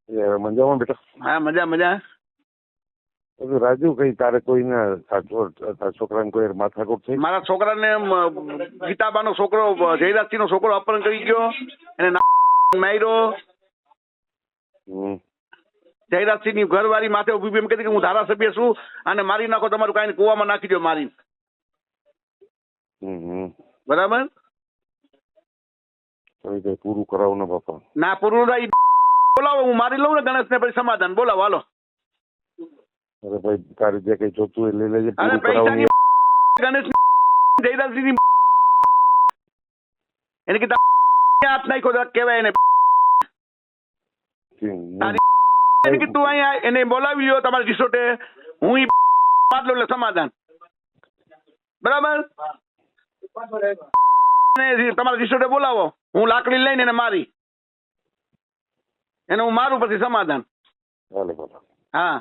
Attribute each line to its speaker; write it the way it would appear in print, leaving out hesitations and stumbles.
Speaker 1: એ મજામાં બેટા?
Speaker 2: હા મજા મજા.
Speaker 1: હવે રાજુ કઈ તારે કોઈને તારા છોકરાને કોઈ માથાકૂટ થઈ?
Speaker 2: મારા છોકરાને ગીતાબાનો છોકરો જયરાજસિંહ નો છોકરો અપહરણ કરી ગયો, એને માર્યો. જયરાજસિંહ ની ઘરવાળી માથે ઉભી એમ કહેતી કે હું ધારાસભ્ય છું અને મારી નાખો, તમારું કાંઈ કુવામાં નાખી દો મારી. બરાબર.
Speaker 1: પૂરું કરાવો ને બાપા.
Speaker 2: ના પૂરું નહીં. બોલાવો, હું મારી લઉં ને ગણેશ ને પછી સમાધાન. બોલાવો હાલો.
Speaker 1: અરે ભાઈ તારે જે કઈ જોતું હોય લઈ લેજે.
Speaker 2: અરે
Speaker 1: પૂરું કરાવવું.
Speaker 2: ગણેશ જયરાજસિંહ એને કીધા હાથ નાખ્યો કેવાય એને. એને કીધું અહીંયા એને બોલાવી લ્યો તમારા રિસોર્ટે, હું બાટલો એટલે સમાધાન. બરાબર. તમારા રિસોર્ટે બોલાવો, હું લાકડી લઈને એને મારી, એને હું મારું પછી સમાધાન.
Speaker 1: હાલો બાપા.
Speaker 2: હા.